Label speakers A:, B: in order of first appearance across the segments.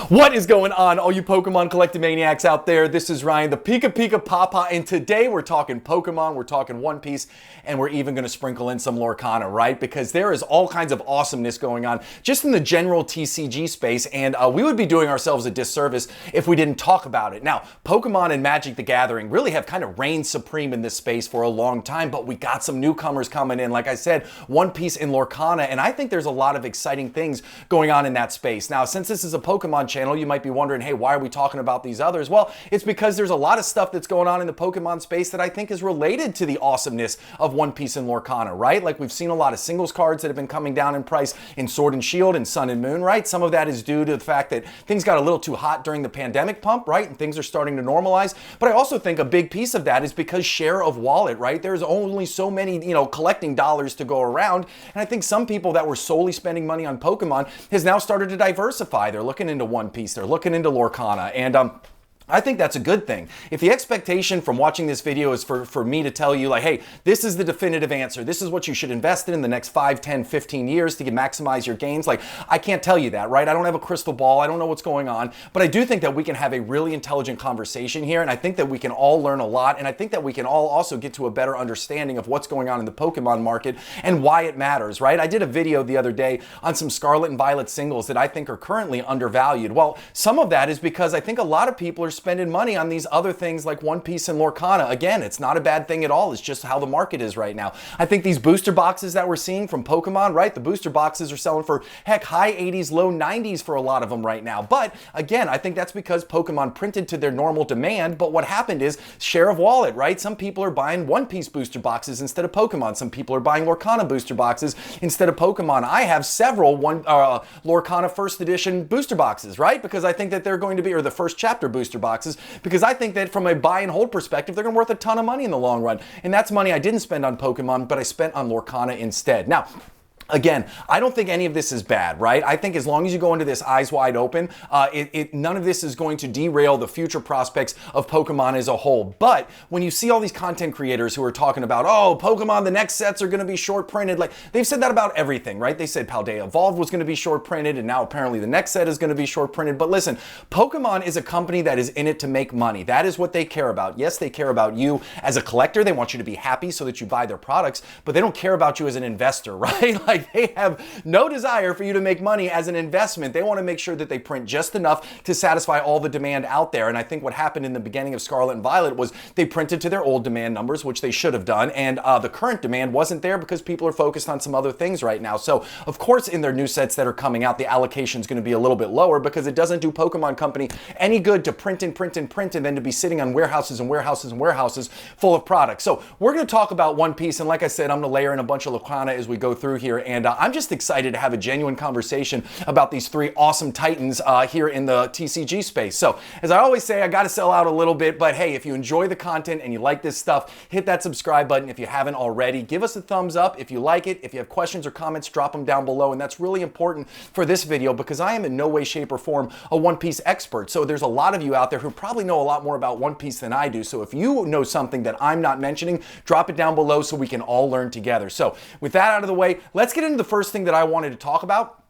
A: What is going on, all you Pokemon collecting maniacs out there? This is Ryan, the PikaPikaPaPa, and today we're talking Pokemon, we're talking One Piece, and we're even going to sprinkle in some Lorcana, right? Because there is all kinds of awesomeness going on just in the general TCG space, and we would be doing ourselves a disservice if we didn't talk about it. Now, Pokemon and Magic the Gathering really have kind of reigned supreme in this space for a long time, but we got some newcomers coming in. Like I said, One Piece and Lorcana, and I think there's a lot of exciting things going on in that space. Now, since this is a Pokemon channel, you might be wondering, hey, why are we talking about these others? Well, it's because there's a lot of stuff that's going on in the Pokemon space that I think is related to the awesomeness of One Piece and Lorcana, right? Like we've seen a lot of singles cards that have been coming down in price in Sword and Shield and Sun and Moon, right? Some of that is due to the fact that things got a little too hot during the pandemic pump, right? And things are starting to normalize. But I also think a big piece of that is because share of wallet, right? There's only so many, collecting dollars to go around. And I think some people that were solely spending money on Pokemon has now started to diversify. They're looking into One Piece, they're looking into Lorcana, and I think that's a good thing. If the expectation from watching this video is for me to tell you like, hey, this is the definitive answer, this is what you should invest in the next 5, 10, 15 years to maximize your gains, like I can't tell you that, right? I don't have a crystal ball, I don't know what's going on, but I do think that we can have a really intelligent conversation here, and I think that we can all learn a lot, and I think that we can all also get to a better understanding of what's going on in the Pokemon market and why it matters, right? I did a video the other day on some Scarlet and Violet singles that I think are currently undervalued. Well, some of that is because I think a lot of people are spending money on these other things like One Piece and Lorcana. Again, it's not a bad thing at all. It's just how the market is right now. I think these booster boxes that we're seeing from Pokemon, right? The booster boxes are selling for, heck, high 80s, low 90s for a lot of them right now. But again, I think that's because Pokemon printed to their normal demand. But what happened is share of wallet, right? Some people are buying One Piece booster boxes instead of Pokemon. Some people are buying Lorcana booster boxes instead of Pokemon. I have several Lorcana first edition booster boxes, right? Because I think that they're going to be, or the first chapter booster boxes, because I think that from a buy and hold perspective, they're going to be worth a ton of money in the long run. And that's money I didn't spend on Pokemon, but I spent on Lorcana instead. Now, again, I don't think any of this is bad, right? I think as long as you go into this eyes wide open, none of this is going to derail the future prospects of Pokemon as a whole. But when you see all these content creators who are talking about, oh, Pokemon, the next sets are going to be short printed, like they've said that about everything, right? They said Paldea Evolved was going to be short printed, and now apparently the next set is going to be short printed. But listen, Pokemon is a company that is in it to make money. That is what they care about. Yes, they care about you as a collector. They want you to be happy so that you buy their products, but they don't care about you as an investor, right? Like they have no desire for you to make money as an investment. They want to make sure that they print just enough to satisfy all the demand out there. And I think what happened in the beginning of Scarlet and Violet was they printed to their old demand numbers, which they should have done. And the current demand wasn't there because people are focused on some other things right now. So of course, in their new sets that are coming out, the allocation is going to be a little bit lower because it doesn't do Pokemon Company any good to print and print and print and then to be sitting on warehouses and warehouses and warehouses full of products. So we're going to talk about One Piece. And like I said, I'm going to layer in a bunch of Lorcana as we go through here. And I'm just excited to have a genuine conversation about these three awesome titans here in the TCG space. So as I always say, I got to sell out a little bit, but hey, if you enjoy the content and you like this stuff, hit that subscribe button if you haven't already. Give us a thumbs up if you like it. If you have questions or comments, drop them down below. And that's really important for this video because I am in no way, shape, or form a One Piece expert. So there's a lot of you out there who probably know a lot more about One Piece than I do. So if you know something that I'm not mentioning, drop it down below so we can all learn together. So with that out of the way, let's get into the first thing that I wanted to talk about.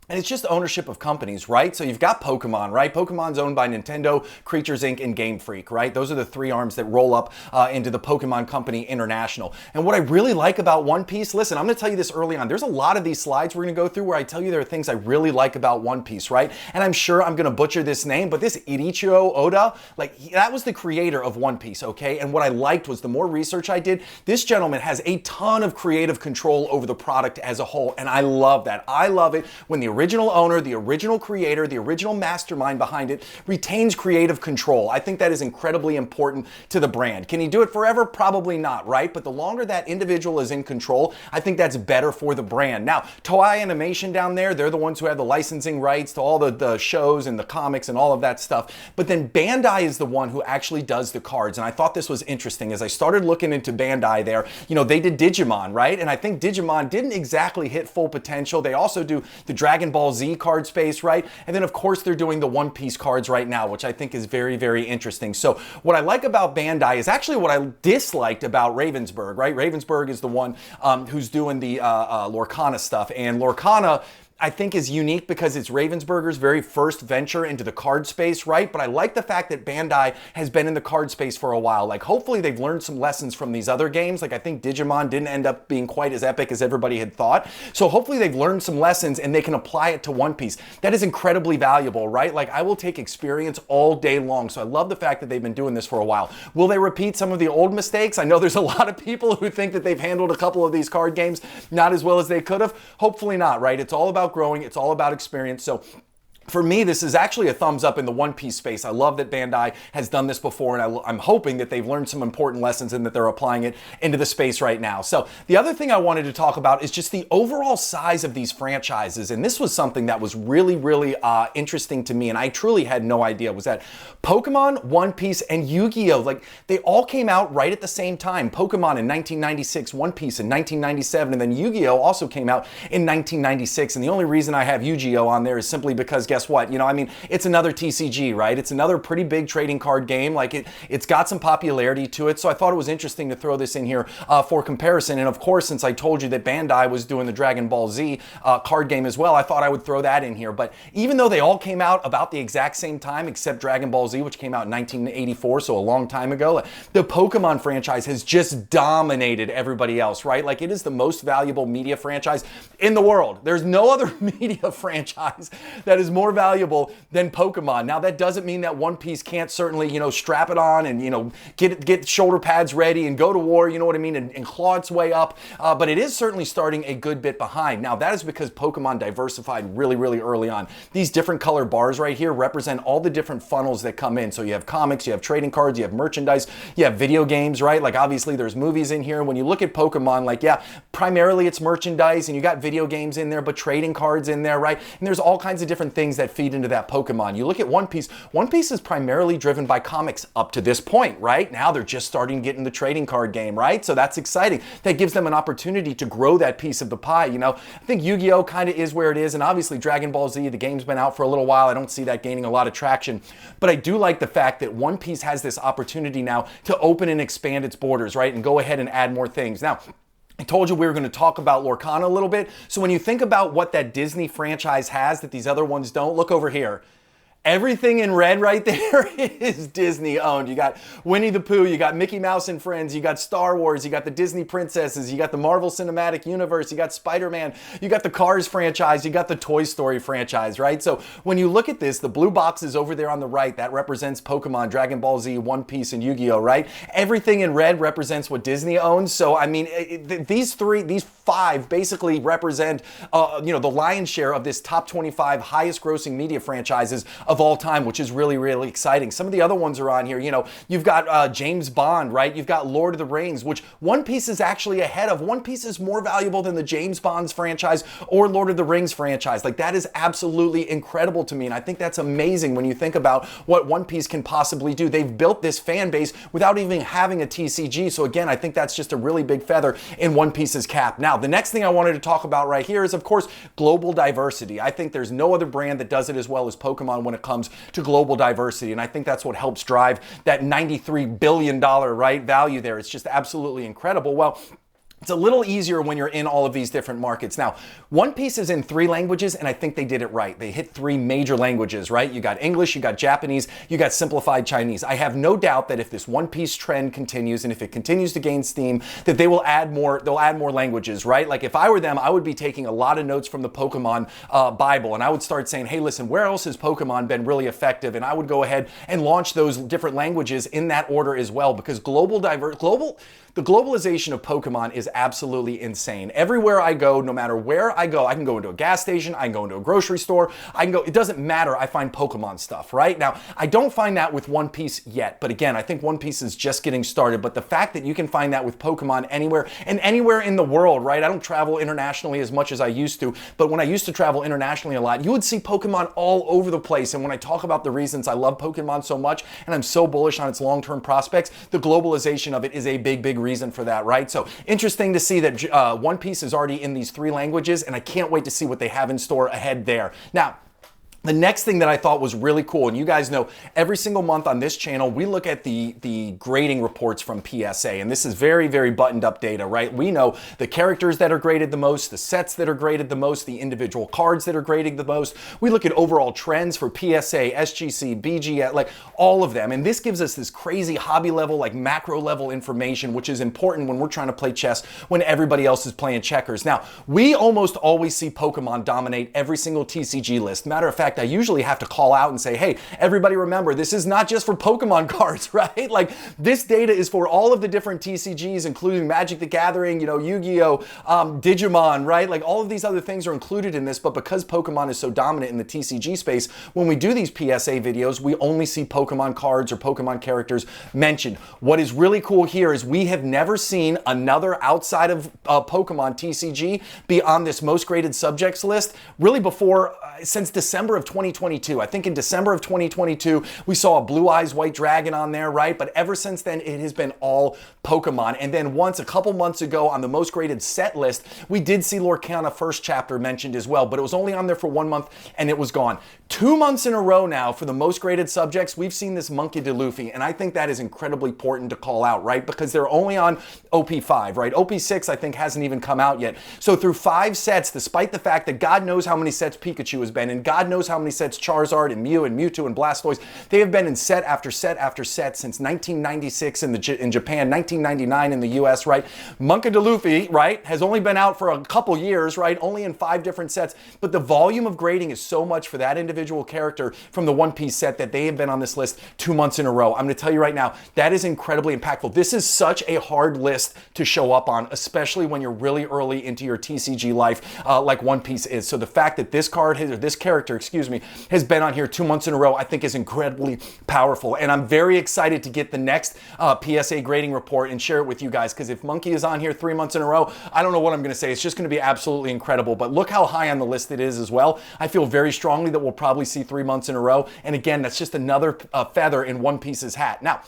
A: And it's just ownership of companies, right? So you've got Pokemon, right? Pokemon's owned by Nintendo, Creatures Inc., and Game Freak, right? Those are the three arms that roll up into the Pokemon Company International. And what I really like about One Piece, listen, I'm going to tell you this early on. There's a lot of these slides we're going to go through where I tell you there are things I really like about One Piece, right? And I'm sure I'm going to butcher this name, but this Eiichiro Oda, like that was the creator of One Piece, okay? And what I liked was the more research I did, this gentleman has a ton of creative control over the product as a whole. And I love that. I love it when the original owner, the original creator, the original mastermind behind it retains creative control. I think that is incredibly important to the brand. Can he do it forever? Probably not, right? But the longer that individual is in control, I think that's better for the brand. Now, Toei Animation down there, they're the ones who have the licensing rights to all the shows and the comics and all of that stuff. But then Bandai is the one who actually does the cards. And I thought this was interesting. As I started looking into Bandai there, they did Digimon, right? And I think Digimon didn't exactly hit full potential. They also do the Dragon Ball Z card space, right? And then of course they're doing the One Piece cards right now, which I think is very, very interesting. So what I like about Bandai is actually what I disliked about Ravensburg, right? Ravensburg is the one who's doing the Lorcana stuff, and Lorcana I think is unique because it's Ravensburger's very first venture into the card space, right? But I like the fact that Bandai has been in the card space for a while. Like, hopefully they've learned some lessons from these other games. Like, I think Digimon didn't end up being quite as epic as everybody had thought. So hopefully they've learned some lessons and they can apply it to One Piece. That is incredibly valuable, right? Like, I will take experience all day long. So I love the fact that they've been doing this for a while. Will they repeat some of the old mistakes? I know there's a lot of people who think that they've handled a couple of these card games not as well as they could have. Hopefully not, right? It's all about growing. It's all about experience. So for me, this is actually a thumbs up in the One Piece space. I love that Bandai has done this before, and I'm hoping that they've learned some important lessons and that they're applying it into the space right now. So the other thing I wanted to talk about is just the overall size of these franchises, and this was something that was really, really interesting to me, and I truly had no idea, was that Pokemon, One Piece, and Yu-Gi-Oh! Like, they all came out right at the same time. Pokemon in 1996, One Piece in 1997, and then Yu-Gi-Oh! Also came out in 1996, and the only reason I have Yu-Gi-Oh! On there is simply because, guess what? You know, I mean, it's another TCG, right? It's another pretty big trading card game. Like, it's got some popularity to it, so I thought it was interesting to throw this in here for comparison. And of course, since I told you that Bandai was doing the Dragon Ball Z card game as well, I thought I would throw that in here. But even though they all came out about the exact same time, except Dragon Ball Z, which came out in 1984, so a long time ago, the Pokemon franchise has just dominated everybody else, right? Like, it is the most valuable media franchise in the world. There's no other media franchise that is more valuable than Pokemon. Now, that doesn't mean that One Piece can't certainly, you know, strap it on and, you know, get shoulder pads ready and go to war, you know what I mean, and claw its way up. But it is certainly starting a good bit behind. Now, that is because Pokemon diversified really, really early on. These different color bars right here represent all the different funnels that come in. So you have comics, you have trading cards, you have merchandise, you have video games, right? Like, obviously there's movies in here. When you look at Pokemon, like, yeah, primarily it's merchandise and you got video games in there, but trading cards in there, right? And there's all kinds of different things that feed into that Pokemon. You look at One Piece is primarily driven by comics up to this point, right? Now they're just starting to get in the trading card game, right? So that's exciting. That gives them an opportunity to grow that piece of the pie, you know? I think Yu-Gi-Oh! Kind of is where it is, and obviously Dragon Ball Z, the game's been out for a little while. I don't see that gaining a lot of traction, but I do like the fact that One Piece has this opportunity now to open and expand its borders, right? And go ahead and add more things. Now, I told you we were going to talk about Lorcana a little bit. So when you think about what that Disney franchise has that these other ones don't, look over here. Everything in red right there is Disney owned. You got Winnie the Pooh, you got Mickey Mouse and Friends, you got Star Wars, you got the Disney Princesses, you got the Marvel Cinematic Universe, you got Spider-Man, you got the Cars franchise, you got the Toy Story franchise, right? So when you look at this, the blue boxes over there on the right, that represents Pokemon, Dragon Ball Z, One Piece, and Yu-Gi-Oh, right? Everything in red represents what Disney owns. So, I mean, these five basically represent, you know, the lion's share of this top 25 highest grossing media franchises of all time, which is really, really exciting. Some of the other ones are on here. You know, you've got James Bond, right? You've got Lord of the Rings, which One Piece is actually ahead of. One Piece is more valuable than the James Bonds franchise or Lord of the Rings franchise. Like, that is absolutely incredible to me, and I think that's amazing when you think about what One Piece can possibly do. They've built this fan base without even having a TCG, so again, I think that's just a really big feather in One Piece's cap. Now, the next thing I wanted to talk about right here is, of course, global diversity. I think there's no other brand that does it as well as Pokemon when it comes to global diversity, and I think that's what helps drive that $93 billion, right, value there. It's just absolutely incredible. Well, it's a little easier when you're in all of these different markets. Now, One Piece is in 3 languages, and I think they did it right. They hit 3 major languages, right? You got English, you got Japanese, you got simplified Chinese. I have no doubt that if this One Piece trend continues, and if it continues to gain steam, that they'll add more languages, right? Like, if I were them, I would be taking a lot of notes from the Pokemon Bible, and I would start saying, hey, listen, where else has Pokemon been really effective? And I would go ahead and launch those different languages in that order as well, because the globalization of Pokemon is absolutely insane. Everywhere I go, no matter where I go, I can go into a gas station, I can go into a grocery store, it doesn't matter, I find Pokemon stuff, right? Now, I don't find that with One Piece yet, but again, I think One Piece is just getting started, but the fact that you can find that with Pokemon anywhere, and anywhere in the world, right? I don't travel internationally as much as I used to, but when I used to travel internationally a lot, you would see Pokemon all over the place, and when I talk about the reasons I love Pokemon so much, and I'm so bullish on its long-term prospects, the globalization of it is a big, big reason for that, right? So interesting to see that One Piece is already in these 3 languages, and I can't wait to see what they have in store ahead there. Now, The next thing that I thought was really cool, and you guys know every single month on this channel, we look at the grading reports from PSA, and this is very, very buttoned up data, right? We know the characters that are graded the most, the sets that are graded the most, the individual cards that are graded the most. We look at overall trends for PSA, SGC, BGS, like all of them, and this gives us this crazy hobby level, like macro level information, which is important when we're trying to play chess when everybody else is playing checkers. Now, we almost always see Pokemon dominate every single TCG list. Matter of fact, I usually have to call out and say, hey, everybody remember, this is not just for Pokemon cards, right? Like, this data is for all of the different TCGs, including Magic the Gathering, you know, Yu-Gi-Oh, Digimon, right? Like, all of these other things are included in this, but because Pokemon is so dominant in the TCG space, when we do these PSA videos, we only see Pokemon cards or Pokemon characters mentioned. What is really cool here is we have never seen another outside of Pokemon TCG be on this most graded subjects list, really before, since December of 2022. I think in December of 2022, we saw a Blue Eyes White Dragon on there, right? But ever since then, it has been all Pokemon. And then once, a couple months ago, on the most graded set list, we did see Lorcana first chapter mentioned as well, but it was only on there for 1 month and it was gone. 2 months in a row now for the most graded subjects, we've seen this Monkey D. Luffy, and I think that is incredibly important to call out, right? Because they're only on OP5, right? OP6, I think, hasn't even come out yet. So through 5 sets, despite the fact that God knows how many sets Pikachu has been in, God knows how many sets Charizard and Mew and Mewtwo and Blastoise, they have been in set after set after set since 1996 in Japan, 1999 in the US, right? Monkey D. Luffy, right, has only been out for a couple years, right? Only in 5 different sets, but the volume of grading is so much for that individual character from the One Piece set that they have been on this list 2 months in a row. I'm going to tell you right now, that is incredibly impactful. This is such a hard list to show up on, especially when you're really early into your TCG life, like One Piece is. So the fact that this card, or this character, excuse me, has been on here 2 months in a row, I think is incredibly powerful. And I'm very excited to get the next PSA grading report and share it with you guys, because if Monkey is on here 3 months in a row, I don't know what I'm going to say. It's just going to be absolutely incredible. But look how high on the list it is as well. I feel very strongly that we'll probably see 3 months in a row. And again, that's just another feather in One Piece's hat. Now,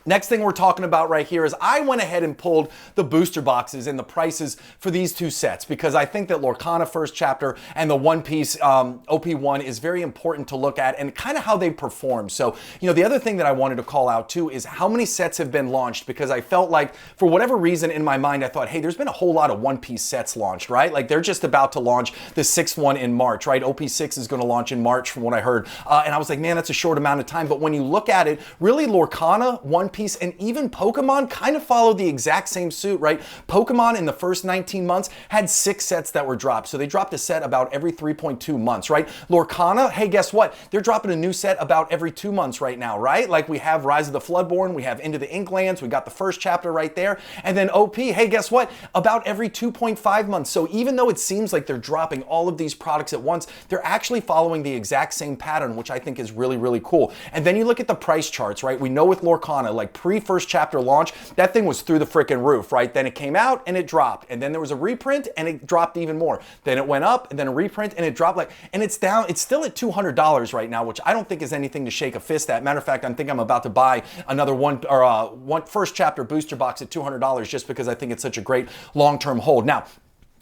A: next thing we're talking about right here is I went ahead and pulled the booster boxes and the prices for these 2 sets, because I think that Lorcana first chapter and the One Piece OP1 is very important to look at, and kind of how they perform. So, you know, the other thing that I wanted to call out too is how many sets have been launched, because I felt like, for whatever reason in my mind, I thought, hey, there's been a whole lot of One Piece sets launched, right? Like, they're just about to launch the 6th one in March, right? OP6 is going to launch in March from what I heard. And I was like, man, that's a short amount of time. But when you look at it, really Lorcana, One Piece, and even Pokemon kind of followed the exact same suit, right? Pokemon in the first 19 months had 6 sets that were dropped. So they dropped a set about every 3.2 months, right? Lorcana, hey, guess what? They're dropping a new set about every 2 months right now, right? Like, we have Rise of the Floodborn, we have Into the Inklands, we got the first chapter right there. And then OP, hey, guess what? About every 2.5 months. So even though it seems like they're dropping all of these products at once, they're actually following the exact same pattern, which I think is really, really cool. And then you look at the price charts, right? We know with Lorcana, like first chapter launch, that thing was through the freaking roof, right? Then it came out and it dropped, and then there was a reprint and it dropped even more. Then it went up and then a reprint and it dropped, like, and it's down. It's still at $200 right now, which I don't think is anything to shake a fist at. Matter of fact, I think I'm about to buy another one first chapter booster box at $200 just because I think it's such a great long-term hold. Now,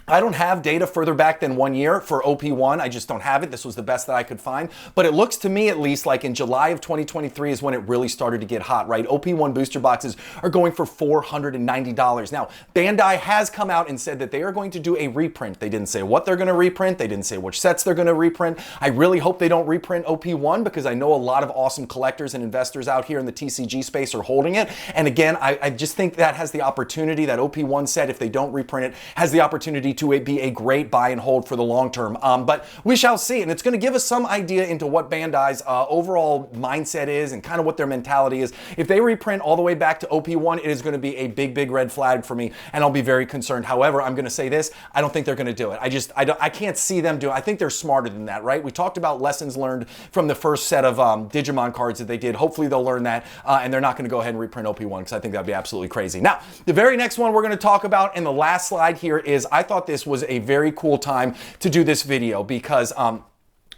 A: I don't have data further back than 1 year for OP1. I just don't have it. This was the best that I could find. But it looks to me, at least, like in July of 2023 is when it really started to get hot, right? OP1 booster boxes are going for $490. Now, Bandai has come out and said that they are going to do a reprint. They didn't say what they're going to reprint. They didn't say which sets they're going to reprint. I really hope they don't reprint OP1, because I know a lot of awesome collectors and investors out here in the TCG space are holding it. And again, I just think that has the opportunity, that OP1 set, if they don't reprint it, has the opportunity to be a great buy and hold for the long term. But we shall see, and it's going to give us some idea into what Bandai's overall mindset is and kind of what their mentality is. If they reprint all the way back to OP1, it is going to be a big, big red flag for me, and I'll be very concerned. However, I'm going to say this, I don't think they're going to do it. I can't see them do it. I think they're smarter than that, right? We talked about lessons learned from the first set of Digimon cards that they did. Hopefully they'll learn that, and they're not going to go ahead and reprint OP1, because I think that'd be absolutely crazy. Now, the very next one we're going to talk about, and the last slide here, is I thought this was a very cool time to do this video, because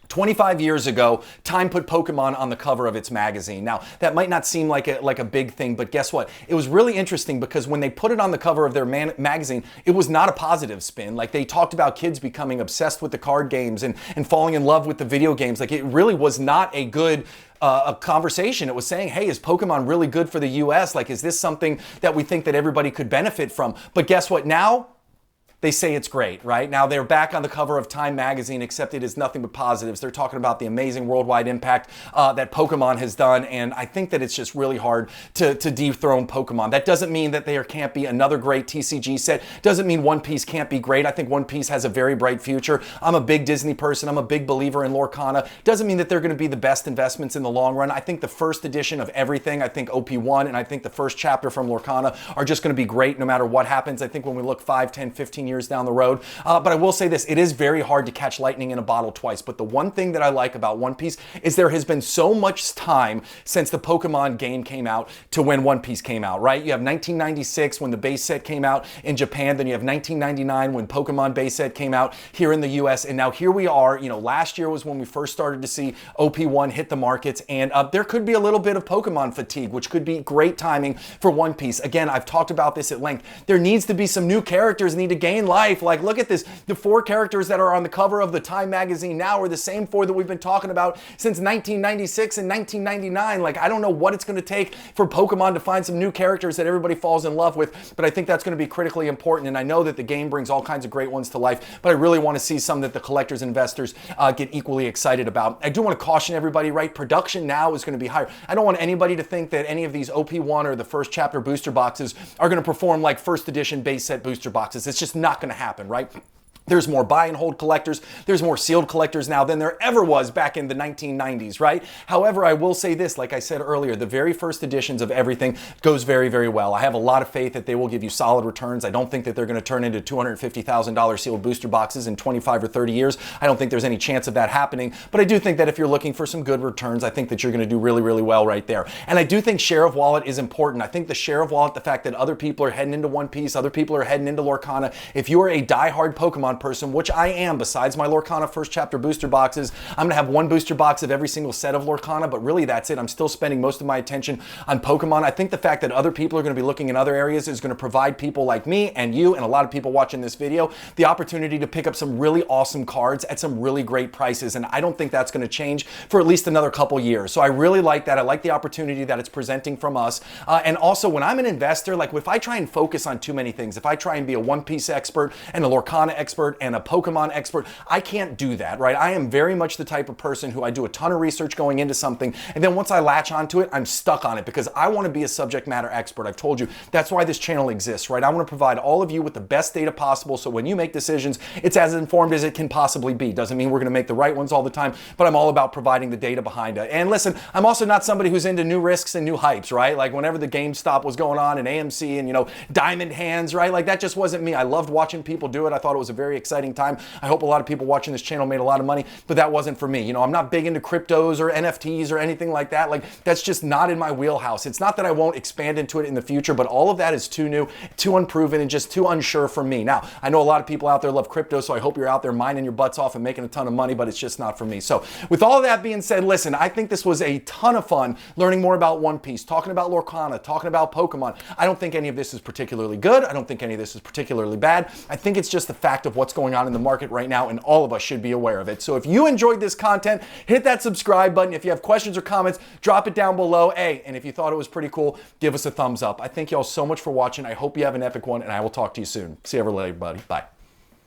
A: 25 years ago, Time put Pokemon on the cover of its magazine. Now, that might not seem like a big thing, but guess what? It was really interesting because when they put it on the cover of their magazine, it was not a positive spin. Like, they talked about kids becoming obsessed with the card games and falling in love with the video games. Like, it really was not a good a conversation. It was saying, hey, is Pokemon really good for the US? Like, is this something that we think that everybody could benefit from? But guess what? Now, they say it's great, right? Now they're back on the cover of Time magazine, except it is nothing but positives. They're talking about the amazing worldwide impact that Pokemon has done, and I think that it's just really hard to dethrone Pokemon. That doesn't mean that there can't be another great TCG set. Doesn't mean One Piece can't be great. I think One Piece has a very bright future. I'm a big Disney person. I'm a big believer in Lorcana. Doesn't mean that they're going to be the best investments in the long run. I think the first edition of everything, I think OP1 and I think the first chapter from Lorcana are just going to be great no matter what happens. I think when we look 5, 10, 15 years down the road. But I will say this, it is very hard to catch lightning in a bottle twice. But the one thing that I like about One Piece is there has been so much time since the Pokemon game came out to when One Piece came out, right? You have 1996 when the base set came out in Japan. Then you have 1999 when Pokemon base set came out here in the US. And now here we are, you know, last year was when we first started to see OP1 hit the markets. And there could be a little bit of Pokemon fatigue, which could be great timing for One Piece. Again, I've talked about this at length. There needs to be some new characters need to gain life. Like, look at this. The 4 characters that are on the cover of the Time magazine now are the same 4 that we've been talking about since 1996 and 1999. Like, I don't know what it's going to take for Pokemon to find some new characters that everybody falls in love with, but I think that's going to be critically important. And I know that the game brings all kinds of great ones to life, but I really want to see some that the collectors and investors get equally excited about. I do want to caution everybody, right? Production now is going to be higher. I don't want anybody to think that any of these OP1 or the first chapter booster boxes are going to perform like first edition base set booster boxes. It's just not going to happen, right? There's more buy and hold collectors. There's more sealed collectors now than there ever was back in the 1990s, right? However, I will say this, like I said earlier, the very first editions of everything goes very, very well. I have a lot of faith that they will give you solid returns. I don't think that they're going to turn into $250,000 sealed booster boxes in 25 or 30 years. I don't think there's any chance of that happening, but I do think that if you're looking for some good returns, I think that you're going to do really, really well right there. And I do think share of wallet is important. I think the share of wallet, the fact that other people are heading into One Piece, other people are heading into Lorcana. If you are a diehard Pokemon person, which I am, besides my Lorcana first chapter booster boxes, I'm going to have one booster box of every single set of Lorcana, but really that's it. I'm still spending most of my attention on Pokemon. I think the fact that other people are going to be looking in other areas is going to provide people like me and you and a lot of people watching this video the opportunity to pick up some really awesome cards at some really great prices, and I don't think that's going to change for at least another couple years. So I really like that. I like the opportunity that it's presenting from us. And also, when I'm an investor, like if I try and focus on too many things, if I try and be a One Piece expert and a Lorcana expert and a Pokemon expert, I can't do that, right? I am very much the type of person who I do a ton of research going into something, and then once I latch onto it, I'm stuck on it because I want to be a subject matter expert. I've told you, that's why this channel exists, right? I want to provide all of you with the best data possible, so when you make decisions, it's as informed as it can possibly be. Doesn't mean we're going to make the right ones all the time, but I'm all about providing the data behind it. And listen, I'm also not somebody who's into new risks and new hypes, right? Like whenever the GameStop was going on and AMC and, you know, Diamond Hands, right? Like that just wasn't me. I loved watching people do it. I thought it was a very exciting time. I hope a lot of people watching this channel made a lot of money, but that wasn't for me. You know, I'm not big into cryptos or NFTs or anything like that. Like that's just not in my wheelhouse. It's not that I won't expand into it in the future, but all of that is too new, too unproven, and just too unsure for me. Now, I know a lot of people out there love crypto, so I hope you're out there mining your butts off and making a ton of money, but it's just not for me. So with all of that being said, listen, I think this was a ton of fun learning more about One Piece, talking about Lorcana, talking about Pokemon. I don't think any of this is particularly good. I don't think any of this is particularly bad. I think it's just the fact of what's going on in the market right now, and all of us should be aware of it. So if you enjoyed this content, hit that subscribe button. If you have questions or comments, drop it down below. Hey, and if you thought it was pretty cool, give us a thumbs up. I thank y'all so much for watching. I hope you have an epic one, and I will talk to you soon. See you later, buddy. Bye.